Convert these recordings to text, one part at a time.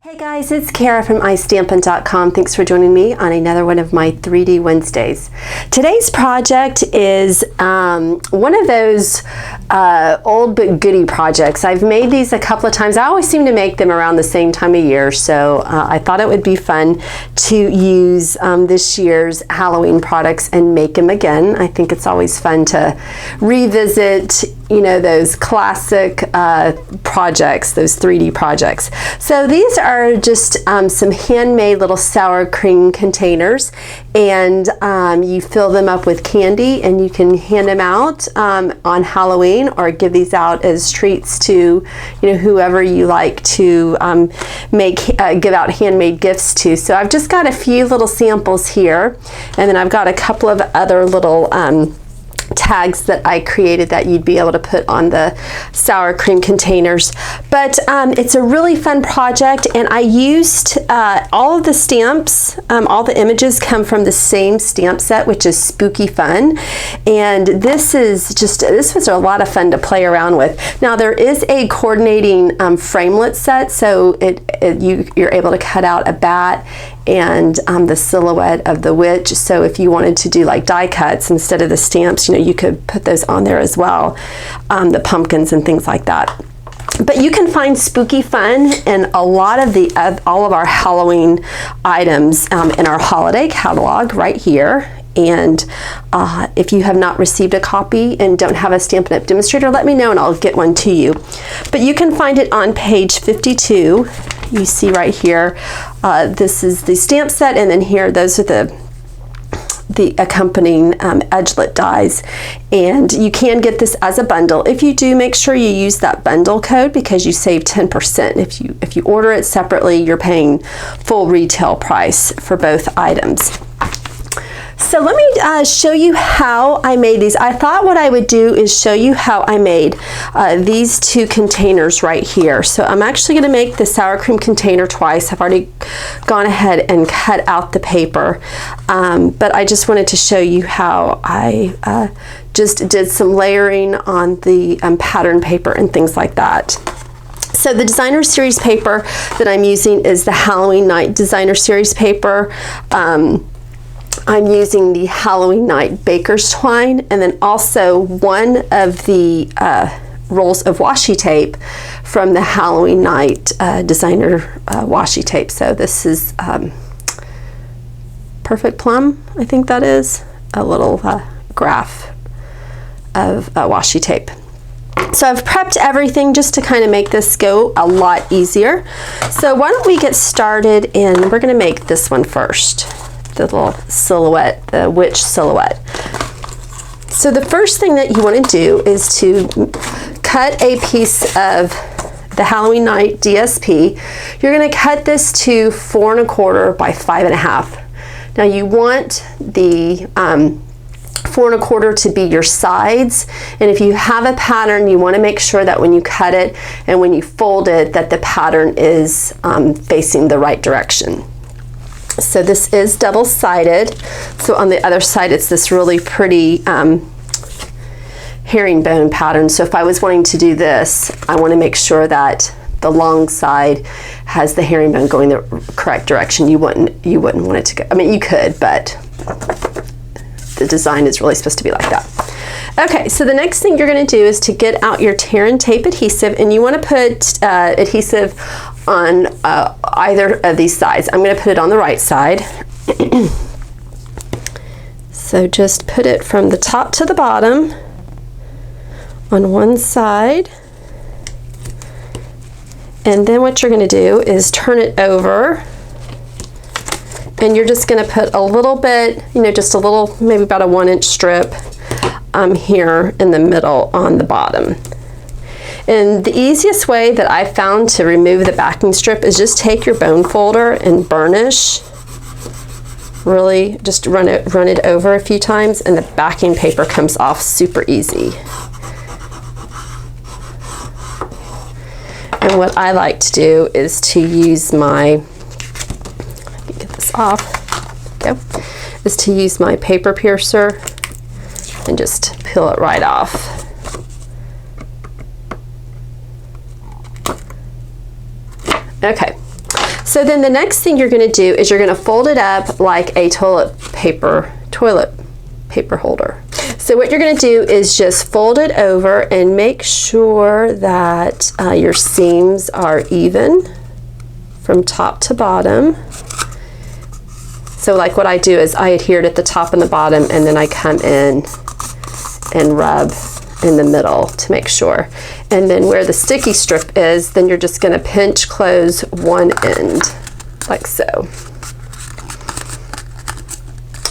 Hey guys, it's Kara from iStampin.com. Thanks for joining me on another one of my 3D Wednesdays. Today's project is one of those old but goodie projects. I've made these a couple of times. I always seem to make them around the same time of year, so I thought it would be fun to use this year's Halloween products and make them again. I think it's always fun to revisit, you know, those classic projects, those 3D projects. So these are just some handmade little sour cream containers, and you fill them up with candy and you can hand them out on Halloween, or give these out as treats to, you know, whoever you like to give out handmade gifts to. So I've just got a few little samples here, and then I've got a couple of other little tags that I created that you'd be able to put on the sour cream containers. But it's a really fun project, and I used all of the stamps, all the images come from the same stamp set, which is Spooky Fun, and this was a lot of fun to play around with. Now there is a coordinating framelit set, so you're able to cut out a bat and the silhouette of the witch. So if you wanted to do like die cuts instead of the stamps, you know, you could put those on there as well, the pumpkins and things like that. But you can find Spooky Fun in a lot of all of our Halloween items in our holiday catalog right here. And if you have not received a copy and don't have a Stampin' Up! Demonstrator, let me know and I'll get one to you. But you can find it on page 52. You see right here, this is the stamp set, and then here, those are the accompanying edgelit dies. And you can get this as a bundle. If you do, make sure you use that bundle code because you save 10%. If you order it separately, you're paying full retail price for both items. So let me show you how I made these. I thought what I would do is show you how I made these two containers right here. So I'm actually going to make the sour cream container twice. I've already gone ahead and cut out the paper, but I just wanted to show you how I just did some layering on the pattern paper and things like that. So the designer series paper that I'm using is the Halloween Night designer series paper. I'm using the Halloween Night Baker's Twine, and then also one of the rolls of washi tape from the Halloween Night designer washi tape. So this is Perfect Plum, I think that is, a little graph of washi tape. So I've prepped everything just to kind of make this go a lot easier. So why don't we get started, and we're going to make this one first. The little silhouette, the witch silhouette. So the first thing that you want to do is to cut a piece of the Halloween Night DSP. You're going to cut this to 4 1/4 by 5 1/2. Now you want the 4 1/4 to be your sides, and if you have a pattern, you want to make sure that when you cut it and when you fold it, that the pattern is facing the right direction. So this is double-sided. So on the other side, it's this really pretty herringbone pattern. So if I was wanting to do this, I want to make sure that the long side has the herringbone going the correct direction. You wouldn't want it to go. I mean, you could, but the design is really supposed to be like that. Okay, so the next thing you're going to do is to get out your tear and tape adhesive, and you want to put adhesive on either of these sides. I'm going to put it on the right side. So just put it from the top to the bottom on one side, and then what you're going to do is turn it over, and you're just going to put a little bit, you know, just a little, maybe about a 1-inch strip here in the middle on the bottom. And the easiest way that I found to remove the backing strip is just take your bone folder and burnish. Really just run it over a few times, and the backing paper comes off super easy. And what I like to do is to use my, let me get this off, there we go, is to use my paper piercer and just peel it right off. Okay, So then the next thing you're going to do is you're going to fold it up like a toilet paper holder. So what you're going to do is just fold it over and make sure that your seams are even from top to bottom. So like what I do is I adhere it at the top and the bottom, and then I come in and rub in the middle to make sure. And then where the sticky strip is, then you're just going to pinch close one end like so.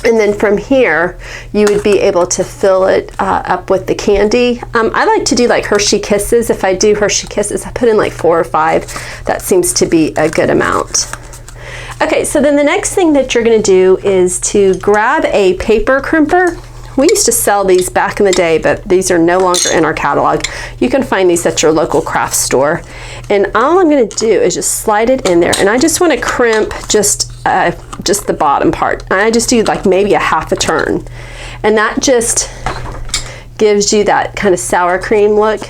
And then from here, you would be able to fill it up with the candy. I like to do like Hershey Kisses. If I do Hershey Kisses, I put in like 4 or 5. That seems to be a good amount. Okay, so then the next thing that you're going to do is to grab a paper crimper. We used to sell these back in the day, but these are no longer in our catalog. You can find these at your local craft store. And all I'm going to do is just slide it in there, and I just want to crimp just the bottom part. And I just do like maybe a half a turn, and that just gives you that kind of sour cream look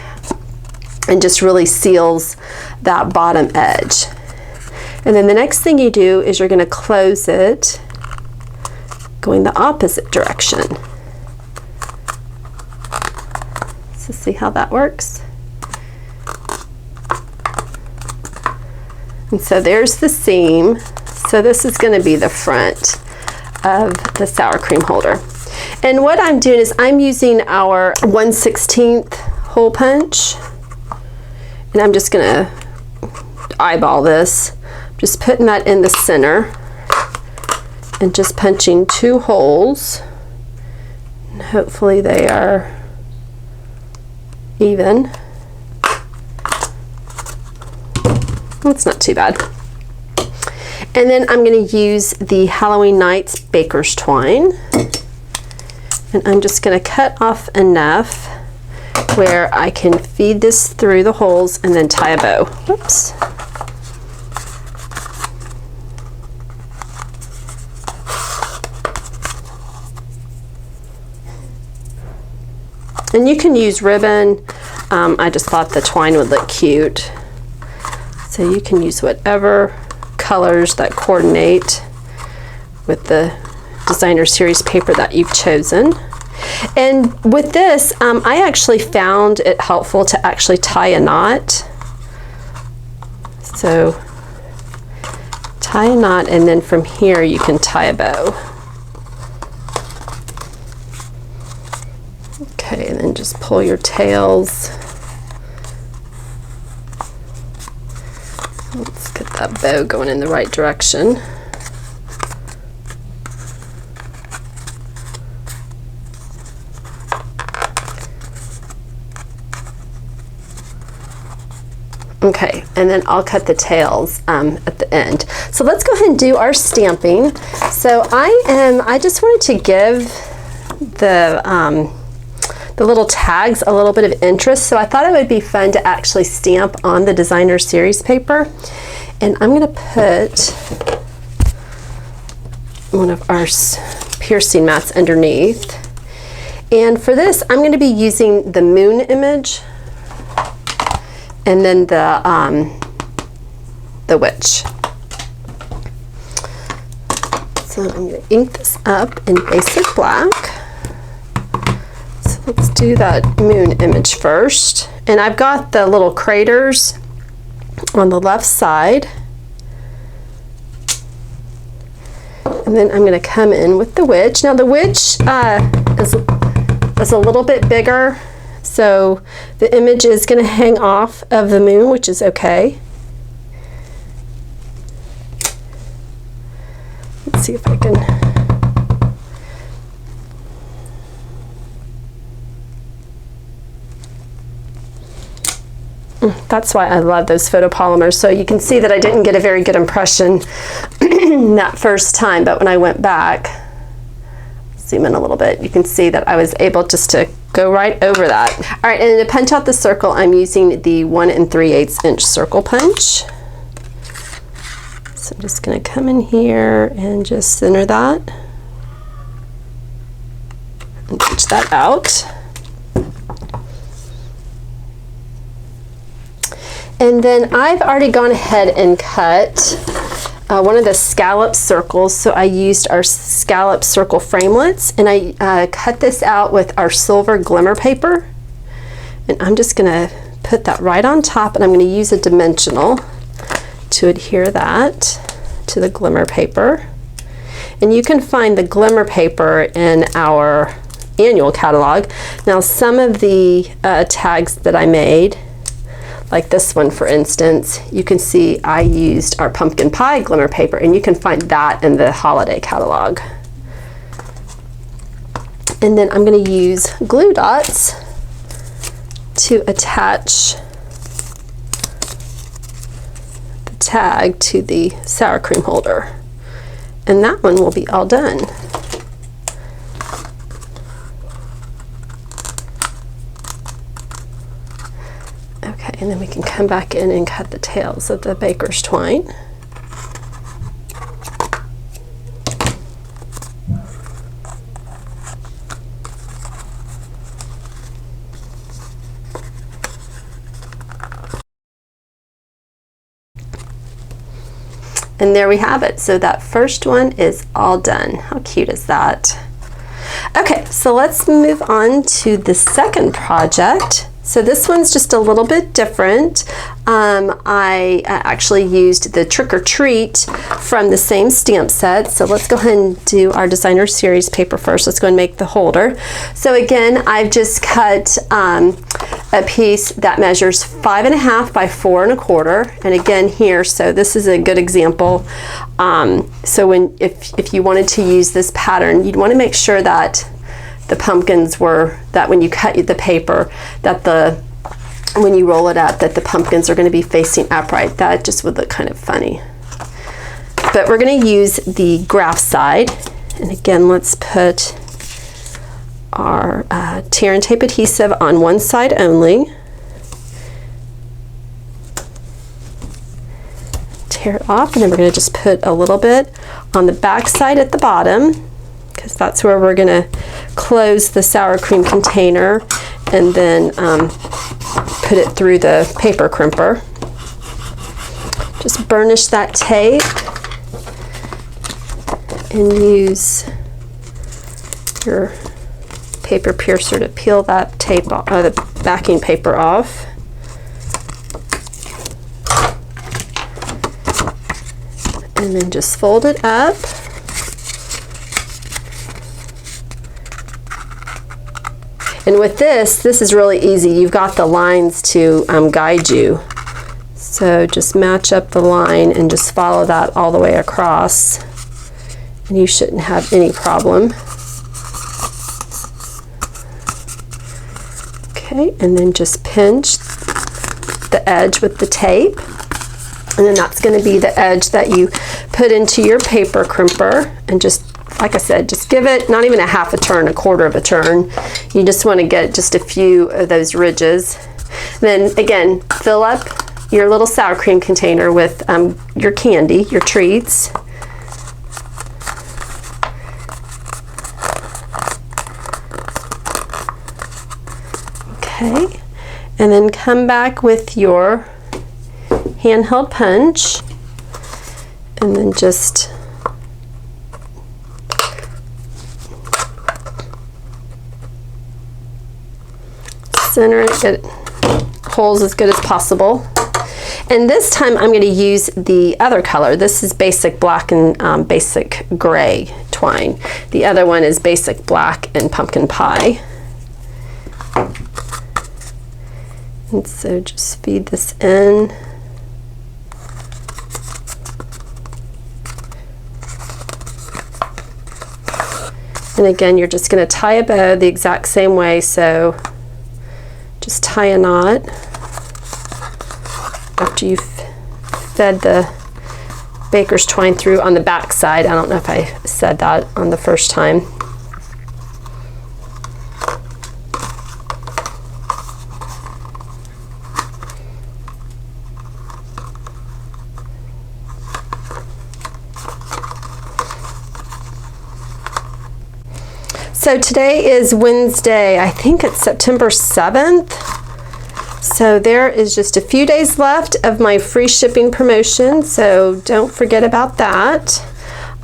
and just really seals that bottom edge. And then the next thing you do is you're going to close it going the opposite direction. So see how that works? And so there's the seam. So this is going to be the front of the sour cream holder. And what I'm doing is I'm using our 1/16 hole punch, and I'm just going to eyeball this. Just putting that in the center and just punching 2 holes, and hopefully they are even. It's not too bad. And then I'm going to use the Halloween Nights Baker's Twine, and I'm just going to cut off enough where I can feed this through the holes and then tie a bow. Whoops. And you can use ribbon. I just thought the twine would look cute. So you can use whatever colors that coordinate with the designer series paper that you've chosen. And with this, I actually found it helpful to actually tie a knot. So tie a knot, and then from here you can tie a bow. Okay, and then just pull your tails. Let's get that bow going in the right direction. Okay, and then I'll cut the tails at the end. So let's go ahead and do our stamping. So I just wanted to give the little tags a little bit of interest, so I thought it would be fun to actually stamp on the designer series paper. And I'm going to put one of our piercing mats underneath. And for this, I'm going to be using the moon image and then the witch. So I'm going to ink this up in basic black. So let's do that moon image first. And I've got the little craters on the left side. And then I'm going to come in with the witch. Now the witch is a little bit bigger, so the image is going to hang off of the moon, which is okay. Let's see if I can. That's why I love those photopolymers. So you can see that I didn't get a very good impression that first time, but when I went back, zoom in a little bit, you can see that I was able just to go right over that. All right, and to punch out the circle, I'm using the 1 3/8 inch circle punch. So I'm just going to come in here and just center that and punch that out. And then I've already gone ahead and cut one of the scallop circles, so I used our scallop circle framelits, and I cut this out with our silver glimmer paper, and I'm just going to put that right on top, and I'm going to use a dimensional to adhere that to the glimmer paper. And you can find the glimmer paper in our annual catalog. Now, some of the tags that I made, like this one for instance, you can see I used our pumpkin pie glimmer paper, and you can find that in the holiday catalog. And then I'm going to use glue dots to attach the tag to the sour cream holder. And that one will be all done. Okay, and then we can come back in and cut the tails of the baker's twine. And there we have it. So that first one is all done. How cute is that? Okay, so let's move on to the second project. So this one's just a little bit different. I actually used the Trick or Treat from the same stamp set. So let's go ahead and do our designer series paper first. Let's go and make the holder. So again, I've just cut a piece that measures 5.5 by 4 1/4. And again here, so this is a good example. So if you wanted to use this pattern, you'd want to make sure that the pumpkins were, that when you cut the paper, that when you roll it up, that the pumpkins are going to be facing upright. That just would look kind of funny. But we're going to use the graph side. And again, let's put our tear and tape adhesive on one side only. Tear it off, and then we're going to just put a little bit on the back side at the bottom, because that's where we're going to close the sour cream container, and then put it through the paper crimper. Just burnish that tape and use your paper piercer to peel that tape off, the backing paper off. And then just fold it up. And with this is really easy. You've got the lines to guide you. So just match up the line and just follow that all the way across, and you shouldn't have any problem. Okay, and then just pinch the edge with the tape. And then that's going to be the edge that you put into your paper crimper, and just, like I said, just give it not even a half a turn, a quarter of a turn. You just want to get just a few of those ridges. Then again, fill up your little sour cream container with your candy, your treats. Okay, and then come back with your handheld punch, and then just center it, get holes as good as possible. And this time I'm going to use the other color. This is basic black and basic gray twine. The other one is basic black and pumpkin pie. And so just feed this in. And again, you're just going to tie a bow the exact same way, so just tie a knot after you've fed the baker's twine through on the back side. I don't know if I said that on the first time. So today is Wednesday, I think it's September 7th. So there is just a few days left of my free shipping promotion, so don't forget about that.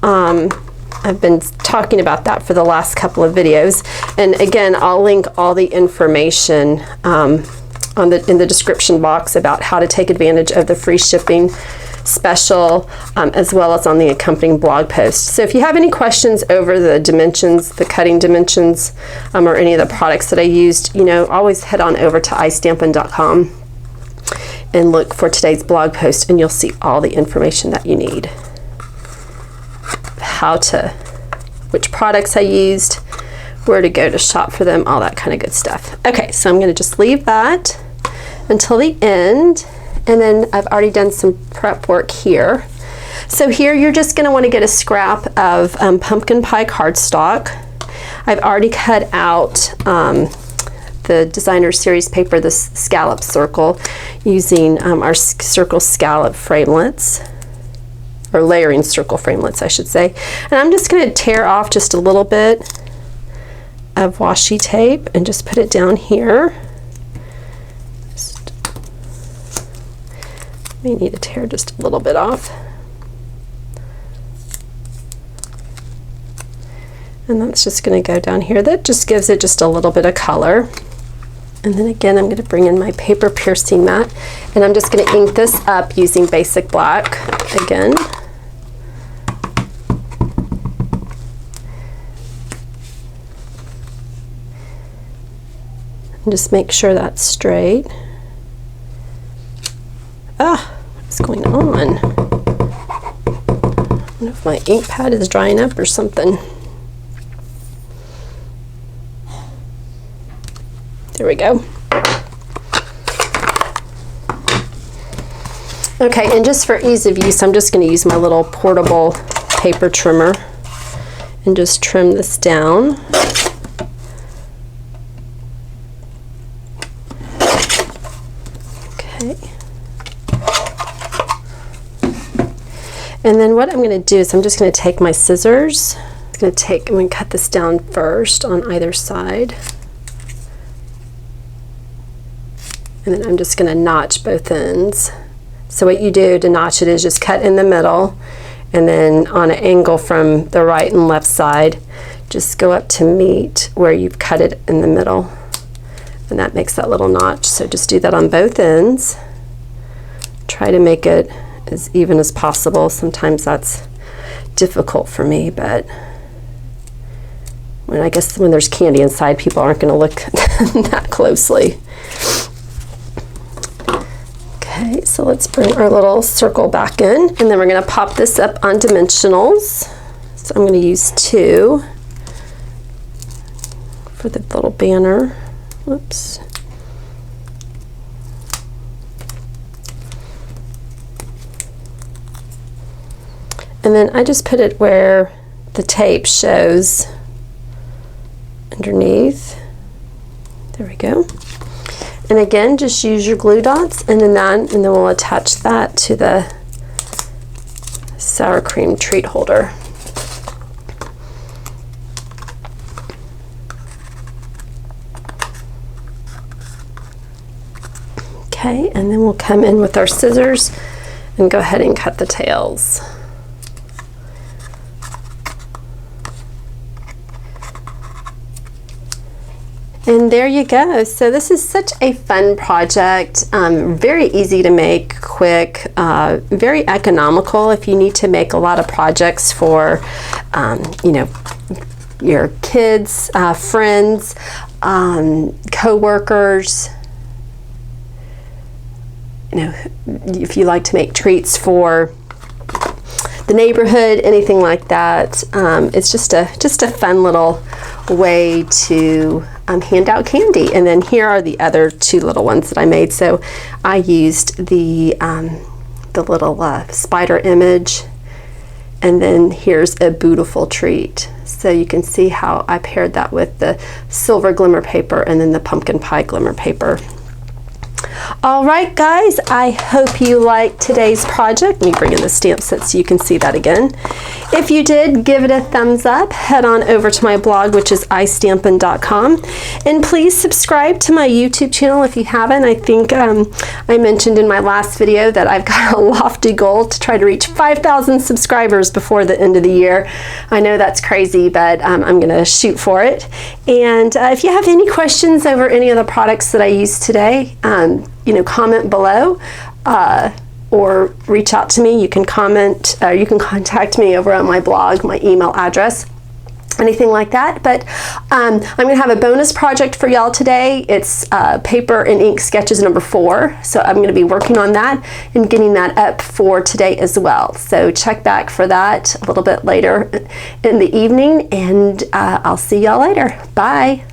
I've been talking about that for the last couple of videos, and again, I'll link all the information in the description box about how to take advantage of the free shipping special, as well as on the accompanying blog post. So if you have any questions over the dimensions, the cutting dimensions, or any of the products that I used, you know, always head on over to istampin.com and look for today's blog post, and you'll see all the information that you need. Which products I used, where to go to shop for them, all that kind of good stuff. Okay, so I'm going to just leave that until the end, and then I've already done some prep work here. So here you're just going to want to get a scrap of pumpkin pie cardstock. I've already cut out the designer series paper, the scallop circle, using our circle scallop framelits, or layering circle framelits, I should say. And I'm just going to tear off just a little bit of washi tape and just put it down here. May need to tear just a little bit off. And that's just going to go down here. That just gives it just a little bit of color. And then again, I'm going to bring in my paper piercing mat, and I'm just going to ink this up using basic black again. And just make sure that's straight. What's going on? I don't know if my ink pad is drying up or something. There we go. Okay, and just for ease of use, I'm just going to use my little portable paper trimmer and just trim this down. And then what I'm going to do is I'm just going to take my scissors. I'm going to cut this down first on either side. And then I'm just going to notch both ends. So what you do to notch it is just cut in the middle, and then on an angle from the right and left side, just go up to meet where you've cut it in the middle. And that makes that little notch. So just do that on both ends. Try to make it as even as possible. Sometimes that's difficult for me, but I guess when there's candy inside, people aren't going to look that closely. Okay, so let's bring our little circle back in, and then we're going to pop this up on dimensionals. So I'm going to use 2 for the little banner. Whoops. And then I just put it where the tape shows underneath. There we go. And again, just use your glue dots, and then we'll attach that to the sour cream treat holder. Okay, and then we'll come in with our scissors and go ahead and cut the tails. And there you go. So this is such a fun project, very easy to make, quick, very economical if you need to make a lot of projects for, you know, your kids, friends, co-workers. You know, if you like to make treats for the neighborhood, anything like that. It's just a fun little way to hand out candy. And then here are the other 2 little ones that I made. So I used the little spider image, and then here's a beautiful treat. So you can see how I paired that with the silver glimmer paper and then the pumpkin pie glimmer paper. All right, guys, I hope you liked today's project. Let me bring in the stamp set so you can see that again. If you did, give it a thumbs up. Head on over to my blog, which is istampin.com. And please subscribe to my YouTube channel if you haven't. I think I mentioned in my last video that I've got a lofty goal to try to reach 5,000 subscribers before the end of the year. I know that's crazy, but I'm going to shoot for it. And if you have any questions over any of the products that I used today, comment below or reach out to me. You can comment, you can contact me over on my blog, my email address, anything like that. But I'm going to have a bonus project for y'all today. It's paper and ink sketches number 4. So I'm going to be working on that and getting that up for today as well. So check back for that a little bit later in the evening, and I'll see y'all later. Bye.